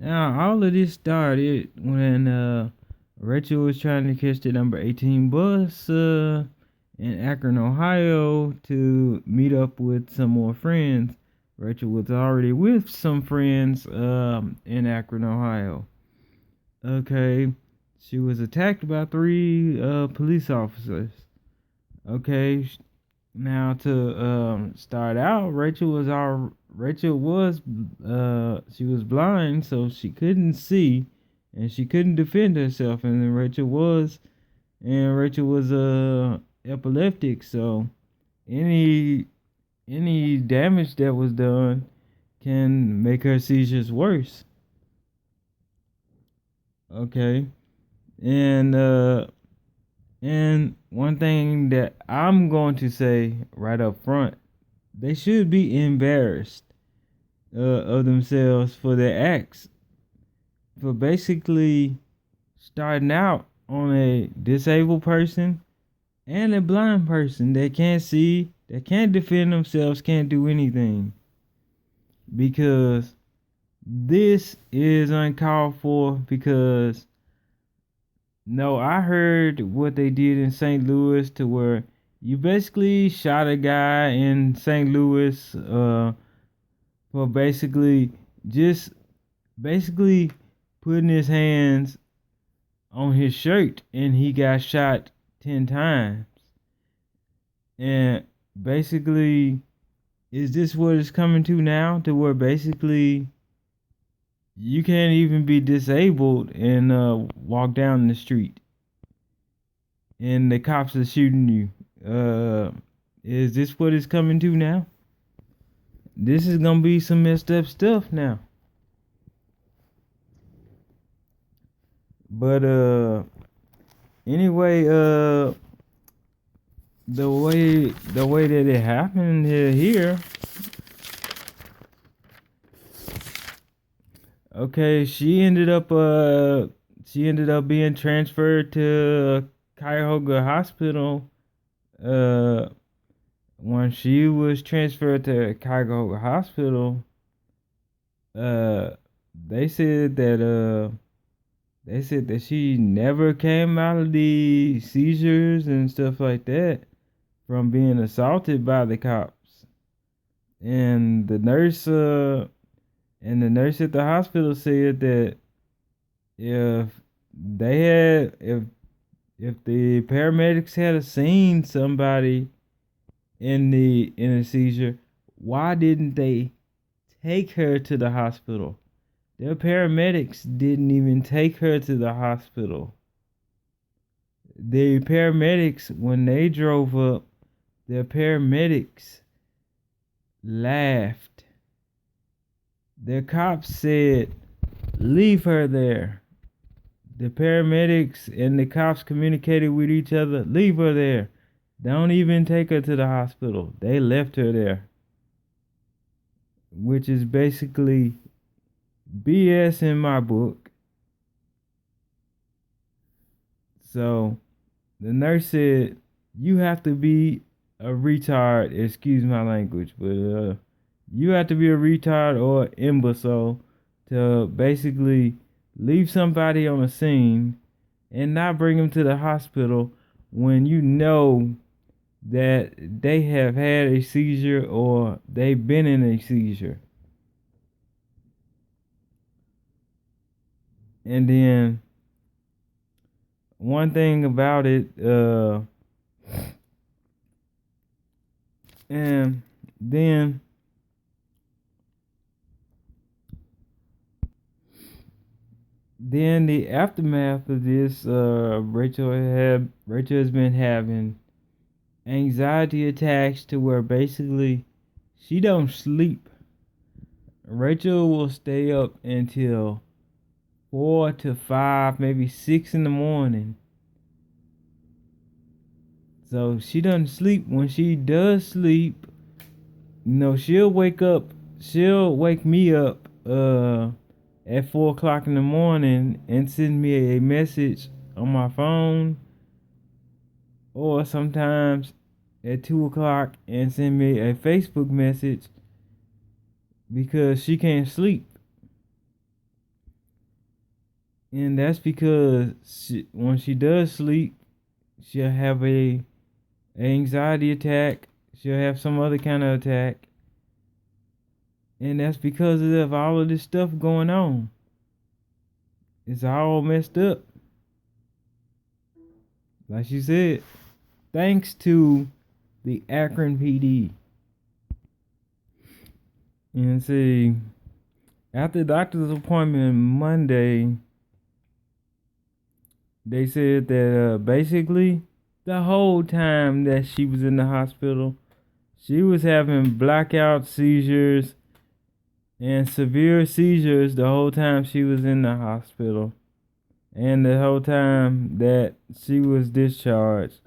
Now, all of this started when Rachel was trying to catch the number 18 bus in Akron, Ohio to meet up with some more friends. Rachel was already with some friends in Akron, Ohio. Okay, she was attacked by three police officers. Okay, now to start out, Rachel was she was blind, so she couldn't see, and she couldn't defend herself. And then Rachel was epileptic, so any any damage that was done can make her seizures worse. Okay, and and one thing that I'm going to say right up front, they should be embarrassed of themselves for their acts, for basically starting out on a disabled person and a blind person that can't see, that can't defend themselves, can't do anything. Because this is uncalled for. Because no, I heard what they did in St. Louis, to where you basically shot a guy in St. Louis for just basically putting his hands on his shirt, and he got shot 10 times. And basically, is this what it's coming to now, to where basically you can't even be disabled and walk down the street and the cops are shooting you? Is this what it's coming to now? This is gonna be some messed up stuff now. But anyway, the way that it happened here, okay, she ended up being transferred to Cuyahoga Hospital. Uh, when she was transferred to Cuyahoga Hospital, uh, they said that she never came out of the seizures and stuff like that from being assaulted by the cops. And the nurse at the hospital said that if they had if the paramedics had seen somebody in a seizure, why didn't they take her to the hospital? Their paramedics didn't even take her to the hospital. The paramedics, when they drove up, the paramedics laughed. The cops said, "Leave her there." The paramedics and the cops communicated with each other, "Leave her there. Don't even take her to the hospital." They left her there, which is basically BS in my book. So the nurse said, "You have to be a retard." Excuse my language, but you have to be a retard or imbecile to basically leave somebody on a scene and not bring them to the hospital when you know that they have had a seizure or they've been in a seizure. And then one thing about it, and then the aftermath of this, Rachel has been having anxiety attacks, to where basically she don't sleep. Rachel will stay up until 4 to 5, maybe 6 in the morning. So she doesn't sleep. When she does sleep, she'll wake up. She'll wake me up at 4 o'clock in the morning and send me a message on my phone, or sometimes at 2 o'clock and send me a Facebook message, because she can't sleep. And that's because when she does sleep, she'll have a anxiety attack. She'll have some other kind of attack. And that's because of all of this stuff going on. It's all messed up. Like she said, thanks to the Akron PD. And see, after the doctor's appointment Monday, they said that basically the whole time that she was in the hospital, she was having blackout seizures and severe seizures the whole time she was in the hospital. And the whole time that she was discharged,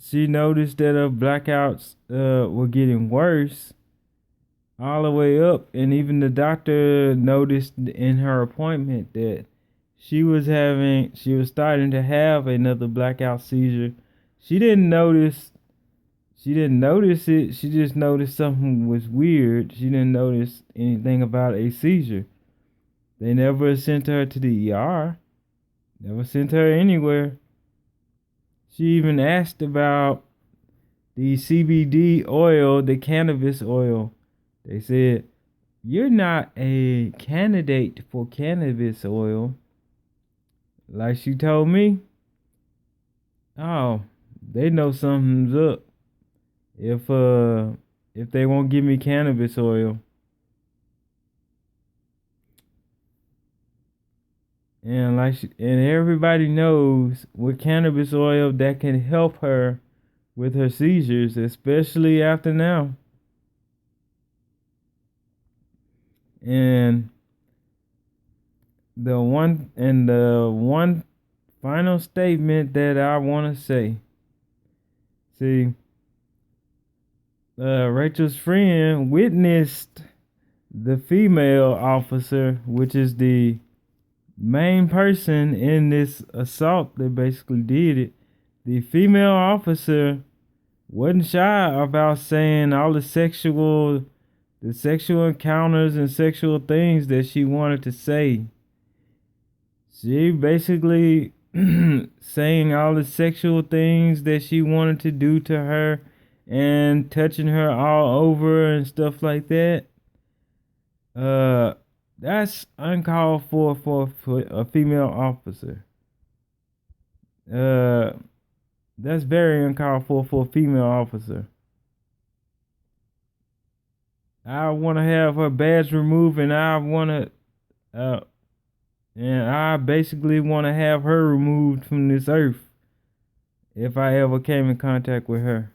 she noticed that her blackouts were getting worse all the way up. And even the doctor noticed in her appointment that she was starting to have another blackout seizure. She didn't notice it. She just noticed something was weird. She didn't notice anything about a seizure. They never sent her to the ER. Never sent her anywhere. She even asked about the CBD oil, the cannabis oil. They said, "You're not a candidate for cannabis oil." Like she told me, "Oh, they know something's up if they won't give me cannabis oil." And and everybody knows with cannabis oil that can help her with her seizures, especially after now. And the one final statement that I want to say. See, Rachel's friend witnessed the female officer, which is the main person in this assault that basically did it. The female officer wasn't shy about saying all the sexual encounters and sexual things that she wanted to say. She basically saying all the sexual things that she wanted to do to her and touching her all over and stuff like that. That's uncalled for a female officer. That's very uncalled for a female officer. I want to have her badge removed, and I basically want to have her removed from this earth if I ever came in contact with her.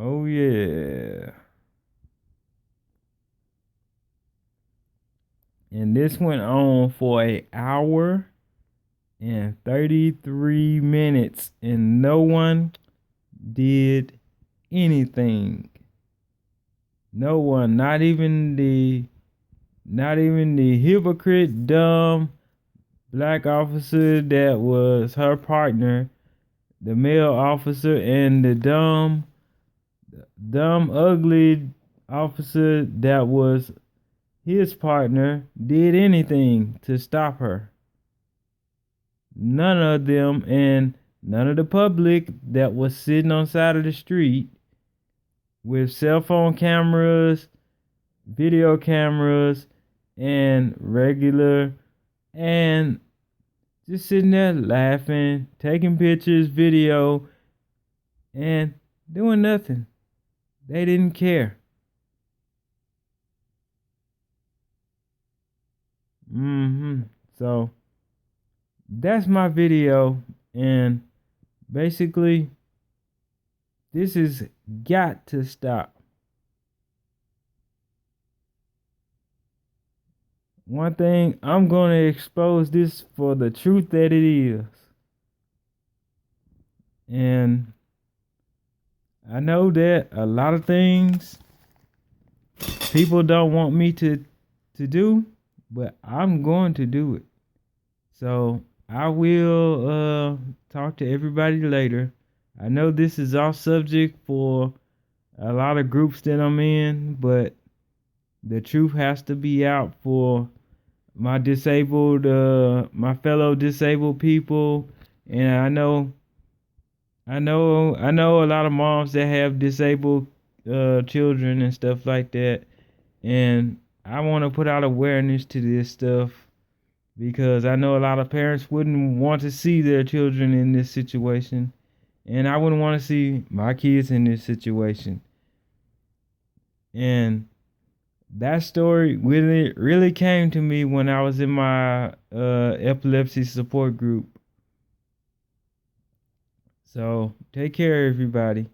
Oh yeah. And this went on for an hour and 33 minutes, and no one did anything. No one, not even the hypocrite, dumb black officer that was her partner, the male officer, and the dumb, ugly officer that was his partner did anything to stop her. None of them, and none of the public that was sitting on the side of the street with cell phone cameras, video cameras, and regular, and just sitting there laughing, taking pictures, video, and doing nothing. They didn't care. So that's my video, and basically this has got to stop. One thing, I'm going to expose this for the truth that it is. And I know that a lot of things people don't want me to do, but I'm going to do it. So I will talk to everybody later. I know this is off subject for a lot of groups that I'm in, but the truth has to be out for my fellow disabled people. And I know a lot of moms that have disabled children and stuff like that. And I want to put out awareness to this stuff because I know a lot of parents wouldn't want to see their children in this situation. And I wouldn't want to see my kids in this situation. And that story really came to me when I was in my epilepsy support group. So take care, everybody.